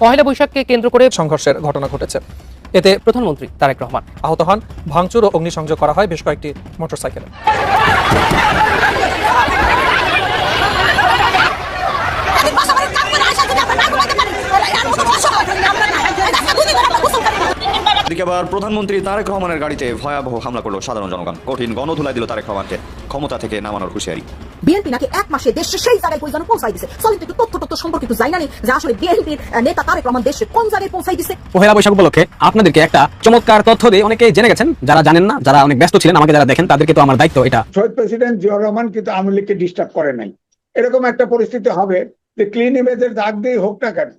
পহেলা বৈশাখকে কেন্দ্র করে সংঘর্ষের ঘটনা ঘটেছে। এতে প্রধানমন্ত্রী তারেক রহমান আহত হন। ভাঙচুর ও অগ্নিসংযোগ করা হয় বেশ কয়েকটি মোটরসাইকেলে। এদিকে আবার প্রধানমন্ত্রী তারেক রহমানের গাড়িতে ভয়াবহ হামলা করলো সাধারণ জনগণ। কঠিন গণধুলাই দিল তারেক রহমানকে, ক্ষমতা থেকে নামানোর হুঁশিয়ারি। বিএনপি নাকি এক মাসে দেশে সেই জায়গায় পৌঁছানো পৌঁছাই দিছে। চলেন একটু তথ্য সম্পর্কিত জানি না যে আসলে বিএনপির নেতা তারেক রহমান দেশে কোন জায়গায় পৌঁছাই দিছে। পহেলা বৈশাখ উপলক্ষে আপনাদেরকে একটা চমৎকার তথ্য দিয়ে অনেকে জেনে গেছেন, যারা জানেন না, যারা অনেক ব্যস্ত ছিলেন, আমাকে যারা দেখেন তাদেরকে তো আমার দায়িত্ব এটা। শহীদ প্রেসিডেন্ট জিয়াউর রহমান কিন্তু আওয়ামী লীগকে ডিস্টার্ব করে নাই। এরকম একটা পরিস্থিতি হবে যে ক্লিন ইমেজের দাগ দিয়ে হোক না কেন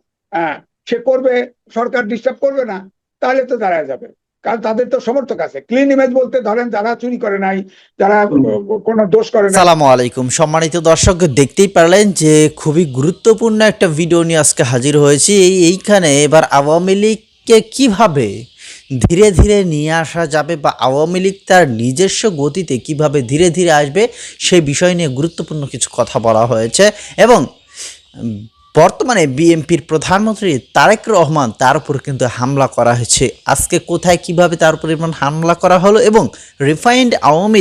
সে করবে, সরকার ডিস্টার্ব করবে না, তাহলে তো দাঁড়ায় যাবে। কারণ তাদের তো সমর্থক আছে। ক্লিন ইমেজ বলতে ধরেন যারা চুরি করে নাই, যারা কোনো দোষ করে নাই। আসসালামু আলাইকুম সম্মানিত দর্শক, দেখতেই পারলেন যে খুবই গুরুত্বপূর্ণ একটা ভিডিও নিয়ে আজকে হাজির হয়েছি। এইখানে এবার আওয়ামী লীগকে কিভাবে ধীরে ধীরে নিয়ে আসা যাবে বা আওয়ামী লীগ তার নিজস্ব গতিতে কিভাবে ধীরে ধীরে আসবে সেই বিষয় নিয়ে গুরুত্বপূর্ণ কিছু কথা বলা হয়েছে। এবং বর্তমানে বিএনপির প্রধানমন্ত্রী তারেক রহমান তার উপর কিন্তু হামলা করা হয়েছে। আজকে কোথায় কিভাবে তার উপর হামলা করা হলো এবং রিফাইন্ড আওয়ামী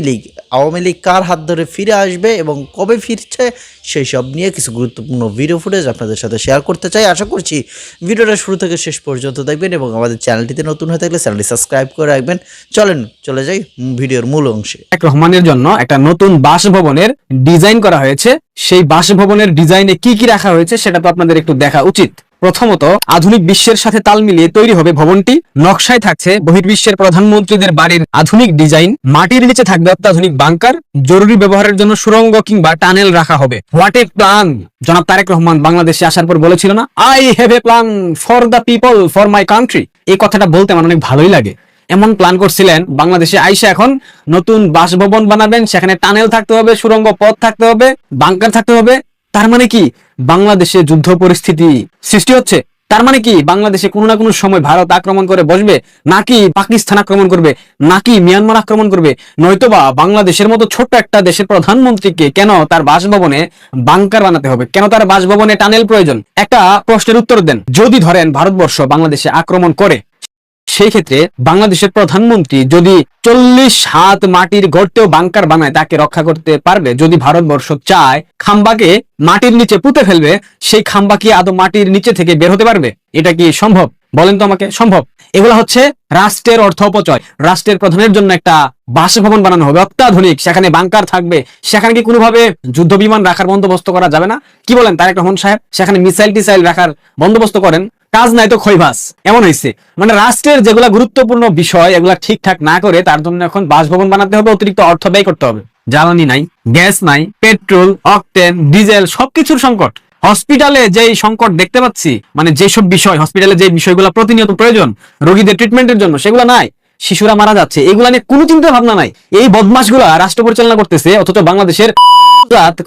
লীগ কার হাত ধরে ফিরে আসবে এবং কবে ফিরছে সেই সব নিয়ে কিছু গুরুত্বপূর্ণ ভিডিও ফুটেজ আপনাদের সাথে শেয়ার করতে চাই। আশা করছি ভিডিওটা শুরু থেকে শেষ পর্যন্ত দেখবেন এবং আমাদের চ্যানেলটিতে নতুন হয়ে থাকলে চ্যানেলটি সাবস্ক্রাইব করে রাখবেন। চলে যাই ভিডিওর মূল অংশে। তারেক রহমানের জন্য একটা নতুন বাসভবনের ডিজাইন করা হয়েছে। সেই বাসভবনের ডিজাইনে কি কি রাখা হয়েছে সেটা তো আপনাদের একটু দেখা উচিত। প্রথমত, আধুনিক বিশ্বের সাথে তাল মিলিয়ে তৈরি হবে ভবনটি। নকশায় থাকছে বহির্বিশ্বের প্রধানমন্ত্রীদের বাড়ির আধুনিক ডিজাইন। মাটির নিচে থাকবে অত্যাধুনিক বাংকার। জরুরি ব্যবহারের জন্য সুড়ঙ্গ কিংবা টানেল রাখা হবে। What a plan! জনাব তারেক রহমান বাংলাদেশে আসার পর বলেছিল না, I have a plan for the people, for my country. এই কথাটা বলতে আমার অনেক ভালোই লাগে। এমন প্ল্যান করছিলেন বাংলাদেশে আইসা এখন নতুন বাসভবন বানাবেন, সেখানে টানেল থাকতে হবে, সুড়ঙ্গ পথ থাকতে হবে, বাংকার থাকতে হবে। তার মানে কি বাংলাদেশে যুদ্ধ পরিস্থিতি সৃষ্টি হচ্ছে? তার মানে কি বাংলাদেশে কোনো না কোনো সময় ভারত আক্রমণ করে বসবে, নাকি পাকিস্তান আক্রমণ করবে, নাকি মিয়ানমার আক্রমণ করবে? নয়তোবা বাংলাদেশের মতো ছোট্ট একটা দেশের প্রধানমন্ত্রীকে কেন তার বাসভবনে বাংকার বানাতে হবে? কেন তার বাসভবনে টানেল প্রয়োজন? একটা প্রশ্নের উত্তর দেন। যদি ধরেন ভারতবর্ষ বাংলাদেশে আক্রমণ করে, সেই ক্ষেত্রে বাংলাদেশের প্রধানমন্ত্রী যদি 40 হাত মাটির গর্তেও বাংকার বানায়, তাকে রক্ষা করতে পারবে? যদি ভারতবর্ষ চায় খাম্বাকে মাটির নিচে পুঁতে ফেলবে, সেই খাম্বা কি আদৌ মাটির নিচে থেকে বের হতে পারবে? এটা কি সম্ভব? বলেন তো আমাকে। সম্ভব? এগুলো হচ্ছে রাষ্ট্রের অর্থ অপচয়। রাষ্ট্রের প্রধানের জন্য একটা বাসভবন বানানো হবে অত্যাধুনিক, সেখানে বাংকার থাকবে। সেখানে কি কোনোভাবে যুদ্ধ বিমান রাখার বন্দোবস্ত করা যাবে না? কি বলেন তারেক রহমান সাহেব? সেখানে মিসাইল টিসাইল রাখার বন্দোবস্ত করেন। কাজ নাই তো খৈভাস, এমন হয়েছে। মানে রাষ্ট্রের যেগুলা গুরুত্বপূর্ণ বিষয় এগুলা ঠিকঠাক না করে তার জন্য এখন বাসভবন বানাতে হবে, অতিরিক্ত অর্থ ব্যয় করতে হবে। জ্বালানি নাই, গ্যাস নাই, পেট্রোল, অকটেন, ডিজেল সবকিছুর সংকট। হসপিটালে যেই সংকট দেখতে পাচ্ছি, মানে যেসব বিষয় হসপিটালে যে বিষয়গুলো প্রতিনিয়ত প্রয়োজন রোগীদের ট্রিটমেন্টের জন্য, সেগুলো নাই। শিশুরা মারা যাচ্ছে, এগুলা নিয়ে কোনো চিন্তা ভাবনা নাই। এই বদমাশগুলা রাষ্ট্র পরিচালনা করতেছে, অথচ বাংলাদেশের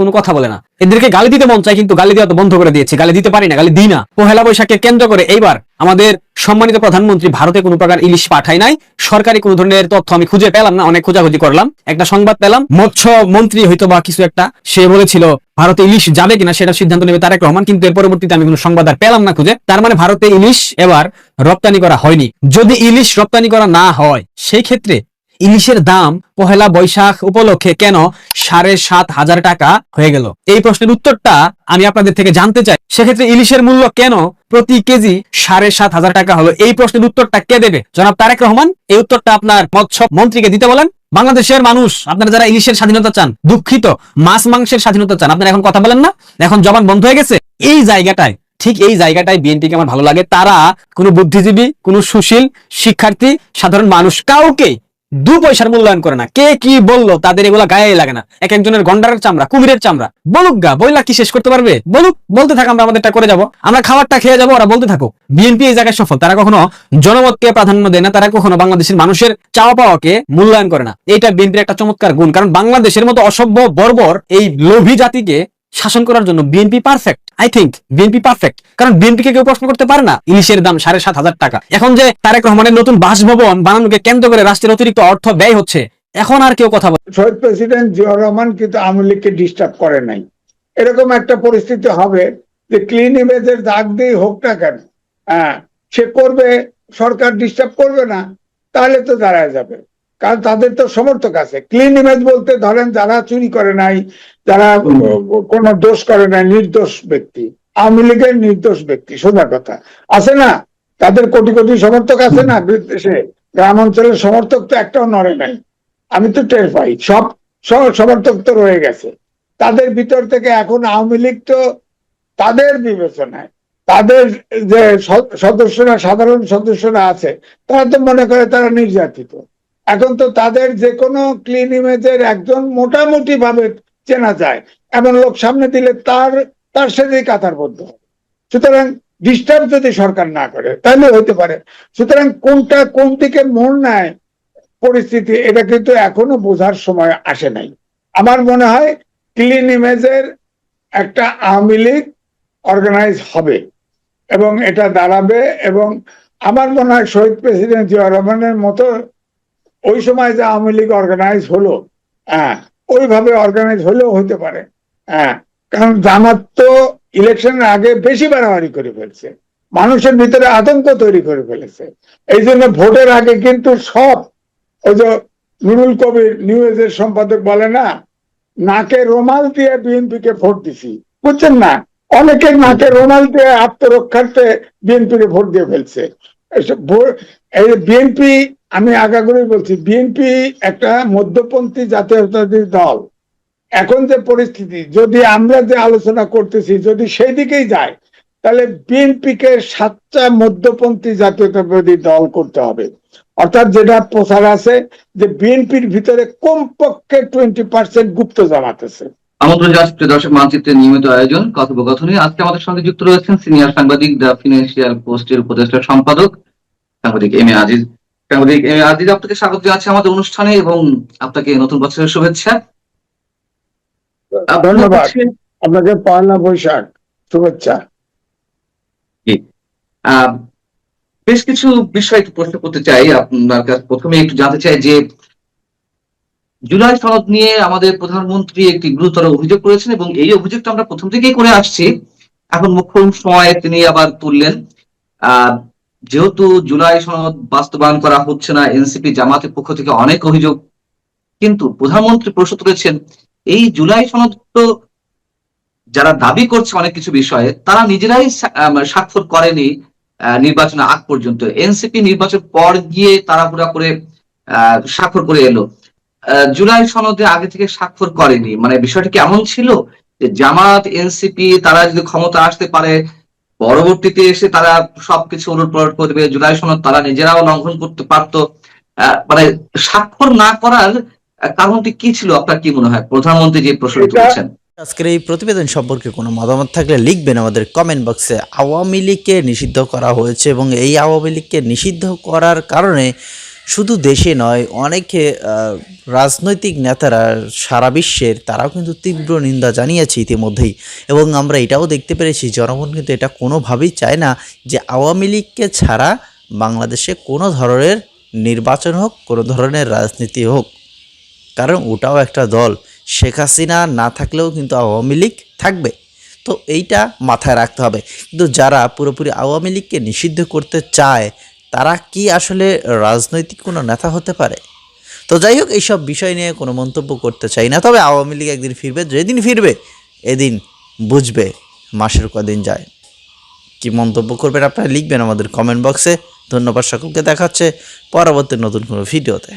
কোনো কথা বলে না। এদেরকে গালি দিতে মন চায়, কিন্তু গালি দেওয়া তো বন্ধ করে দিয়েছে। গালি দিতে পারি না, গালি দিই না। পহেলা বৈশাখকে কেন্দ্র করে এইবার আমাদের সম্মানিত প্রধানমন্ত্রী ভারতে কোনো প্রকার ইলিশ পাঠায় নাই। সরকারি কোনো ধরনের তথ্য আমি খুঁজে পেলাম না, অনেক খোঁজাখুঁজি করলাম। একটা সংবাদ পেলাম, মৎস্য মন্ত্রী হয়তো বা কিছু একটা, সে বলেছিল ভারতে ইলিশ যাবে কিনা সেটা সিদ্ধান্ত নেবে তারেক রহমান, কিন্তু এর পরবর্তীতে আমি কোনো সংবাদ আর পেলাম না খুঁজে। তার মানে ভারতে ইলিশ এবার রপ্তানি করা হয়নি। যদি ইলিশ রপ্তানি করা না হয়, সেই ক্ষেত্রে ইলিশের দাম পহেলা বৈশাখ উপলক্ষে কেন 7,500 টাকা হয়ে গেল? এই প্রশ্নের উত্তরটা আমি আপনাদের থেকে জানতে চাই। সেক্ষেত্রে ইলিশের মূল্য কেন প্রতি কেজি 7,500 টাকা হলো? এই প্রশ্নের উত্তরটা কে দেবে? জনাব তারেক রহমান। এই উত্তরটা আপনার মৎস্য মন্ত্রীকে দিতে বলেন। বাংলাদেশের মানুষ, আপনারা যারা ইলিশের স্বাধীনতা চান, দুঃখিত, মাছ মাংসের স্বাধীনতা চান, আপনারা এখন কথা বলেন না? এখন জবান বন্ধ হয়ে গেছে। এই জায়গাটায়, ঠিক এই জায়গাটায় বিএনপিকে আমার ভালো লাগে। তারা কোনো বুদ্ধিজীবী, কোনো সুশীল, শিক্ষার্থী, সাধারণ মানুষ কাউকে 2 পয়সার মূল্যায়ন করে না। কে কি বললো তাদের এগুলা গায়ে লাগে না। এক একজনের গন্ডারের চামড়া, কুমিরের চামড়া। বলুক গা, বইলা কি শেষ করতে পারবে? বলুক, বলতে থাক, আমরা আমাদেরটা করে যাবো, আমরা খাবারটা খেয়ে যাবো, ওরা বলতে থাকো। বিএনপি এই জায়গায় সফল। তারা কখনো জনমতকে প্রাধান্য দেয় না, তারা কখনো বাংলাদেশের মানুষের চাওয়া পাওয়াকে মূল্যায়ন করে না। এটা বিএনপির একটা চমৎকার গুণ। কারণ বাংলাদেশের মতো অসভ্য বর্বর এই লোভী জাতিকে শাসন করার জন্য BNP perfect. I think BNP perfect, কারণ বিএনপিকে কেউ প্রশ্ন করতে পারে না ইলিশের দাম 7,500 টাকা। এখন যে তারেক রহমানের নতুন বাসভবন বানানোকে কেন্দ্র করে রাষ্ট্রের অতিরিক্ত অর্থ ব্যয় হচ্ছে, এখন আর কেউ কথা বলে। শহীদ প্রেসিডেন্ট জিয়াউর রহমান কিন্তু আওয়ামী লীগকে ডিস্টার্ব করে নাই। এরকম একটা পরিস্থিতি হবে যে ক্লিন ইমেজের দাগ দিয়ে হোক না কেন সে করবে, সরকার ডিস্টার্ব করবে না, তাহলে তো দাঁড়ায় যাবে। কারণ তাদের তো সমর্থক আছে। ক্লিন ইমেজ বলতে ধরেন যারা চুরি করে নাই, যারা কোনো দোষ করে নাই, নির্দোষ ব্যক্তি, আওয়ামী লীগের নির্দোষ ব্যক্তি, সোজা কথা আছে না, তাদের কোটি কোটি সমর্থক আছে না দেশে। গ্রাম অঞ্চলের সমর্থক তো একটাও নড়ে নাই, আমি তো টের পাই, সব সমর্থক তো রয়ে গেছে। তাদের ভিতর থেকে এখন আওয়ামী লীগ তো তাদের বিবেচনায়, তাদের যে সদস্যরা, সাধারণ সদস্যরা আছে, তারা তো মনে করে তারা নির্যাতিত। এখন তো তাদের যে কোনো ক্লিন ইমেজের একজন মোটামুটি ভাবে চেনা যায় এমন লোক সামনে দিলে তার সাথেই কাতারবদ্ধ হবে। সুতরাং ডিস্টার্ব যদি সরকার না করে তাহলে হইতে পারে। সুতরাং কোনটা কোন দিকে মোড় নেয় পরিস্থিতি, এটা কিন্তু এখনো বোঝার সময় আসে নাই। আমার মনে হয় ক্লিন ইমেজের একটা আওয়ামী লীগ অর্গানাইজ হবে এবং এটা দাঁড়াবে। এবং আমার মনে হয় শহীদ প্রেসিডেন্ট জিয়া রহমানের মতো ওই সময় যে আওয়ামী লীগ অর্গানাইজ হলো, ওইভাবে অর্গানাইজ হলেও হতে পারে। কারণ জামাত তো ইলেকশনের আগে বেশি বাড়াবাড়ি করে ফেলছে, মানুষের ভিতরে আতঙ্ক তৈরি করে ফেলেছে। এই জন্য ভোটের আগে কিন্তু সব, ওই যে নুরুল কবির নিউজের সম্পাদক বলে না, নাকে রুমাল দিয়ে বিএনপিকে ভোট দিছি, বুঝছেন না, অনেকের নাকে রুমাল দিয়ে আত্মরক্ষার্থে বিএনপিকে ভোট দিয়ে ফেলছে। এই বিএনপি, আমি আগাগোড়াই বলছি, বিএনপি একটা মধ্যপন্থী জাতীয়তাবাদী দল। এখন যে পরিস্থিতি, যদি আমরা যে আলোচনা করতেছি যদি সেই দিকেই যায়, তাহলে বিএনপিকে 7টা মধ্যপন্থী জাতীয়তাবাদী দল করতে হবে। অর্থাৎ যেটা প্রচার আছে যে বিএনপির ভিতরে কমপক্ষে 20% গুপ্ত জামাত আছে। আমন্ত্রণ জানাচ্ছি দর্শক মানচিত্রের নিয়মিত আয়োজন কথোপকথনে। আজকে আমাদের সঙ্গে যুক্ত রয়েছেন সিনিয়র সাংবাদিক, দ্য ফিনান্সিয়াল পোস্টের উপদেষ্টা সম্পাদক সাংবাদিক এম এ আজিজ। সাংবাদিক এম এ আজিজ, আপনাকে স্বাগত জানাচ্ছি আমাদের অনুষ্ঠানে এবং আপনাকে নতুন বছরের শুভেচ্ছা। ধন্যবাদ, আপনাকে পয়লা বৈশাখ শুভেচ্ছা। বেশ কিছু বিষয় একটু প্রশ্ন করতে চাই আপনার কাছে। প্রথমে একটু জানতে চাই যে জুলাই সনদ নিয়ে আমাদের প্রধানমন্ত্রী একটি গুরুতর অভিযোগ করেছেন এবং এই অভিযোগটা আমরা প্রথম থেকেই করে আসছি। এখন মুখ্য সময়ে তিনি আবার তুললেন, যেহেতু জুলাই সনদ বাস্তবায়ন করা হচ্ছে না, এনসিপি জামাতের পক্ষ থেকে অনেক অভিযোগ, কিন্তু প্রধানমন্ত্রী প্রশ্ন তুলেছেন এই জুলাই সনদ তো যারা দাবি করছে অনেক কিছু বিষয়ে তারা নিজেরাই স্বাক্ষর করেনি নির্বাচনের আগ পর্যন্ত। এনসিপি নির্বাচন পর গিয়ে তাড়াহুড়া করে স্বাক্ষর করে এলো, জুলাই সনদে আগে থেকে স্বাক্ষর করেনি। মানে বিষয়টা কি এমন ছিল যে জামাত এনসিপি তারা যদি ক্ষমতা আসতে পারে, পরবর্তীতে এসে তারা সবকিছু উলটপালট করে দেবে, জুলাই সনদ তারা নিজেরাও লঙ্ঘন করতে পারতো? মানে স্বাক্ষর না করার কারণটি কি ছিল? আপনার কি মনে হয় প্রধানমন্ত্রী যে প্রশ্ন তুলেছেন? আজকের এই প্রতিবেদন সম্পর্কে কোনো মতামত থাকলে লিখবেন আমাদের কমেন্ট বক্সে। আওয়ামী লীগকে নিষিদ্ধ করা হয়েছে এবং এই আওয়ামী লীগকে নিষিদ্ধ করার কারণে শুধু দেশে নয়, অনেকে রাজনৈতিক নেতারা সারা বিশ্বের তারাও কিন্তু তীব্র নিন্দা জানিয়েছে ইতিমধ্যেই। এবং আমরা এটাও দেখতে পেরেছি জনগণ কিন্তু এটা কোনোভাবেই চায় না যে আওয়ামী লীগকে ছাড়া বাংলাদেশে কোনো ধরনের নির্বাচন হোক, কোনো ধরনের রাজনীতি হোক, কারণ ওটাও একটা দল। শেখ হাসিনা না থাকলেও কিন্তু আওয়ামী লীগ থাকবে, তো এইটা মাথায় রাখতে হবে। কিন্তু যারা পুরোপুরি আওয়ামী লীগকে নিষিদ্ধ করতে চায় তারা কি আসলে রাজনৈতিক কোনো নেতা হতে পারে? তো যাই হোক, এইসব বিষয় নিয়ে কোনো মন্তব্য করতে চাই না। তবে আওয়ামী লীগ একদিন ফিরবে, যেদিন ফিরবে এদিন বুঝবে মাসের কদিন যায়। কি মন্তব্য করবেন আপনারা লিখবেন আমাদের কমেন্ট বক্সে। ধন্যবাদ সকলকে, দেখা হচ্ছে পরবর্তী নতুন কোনো ভিডিওতে।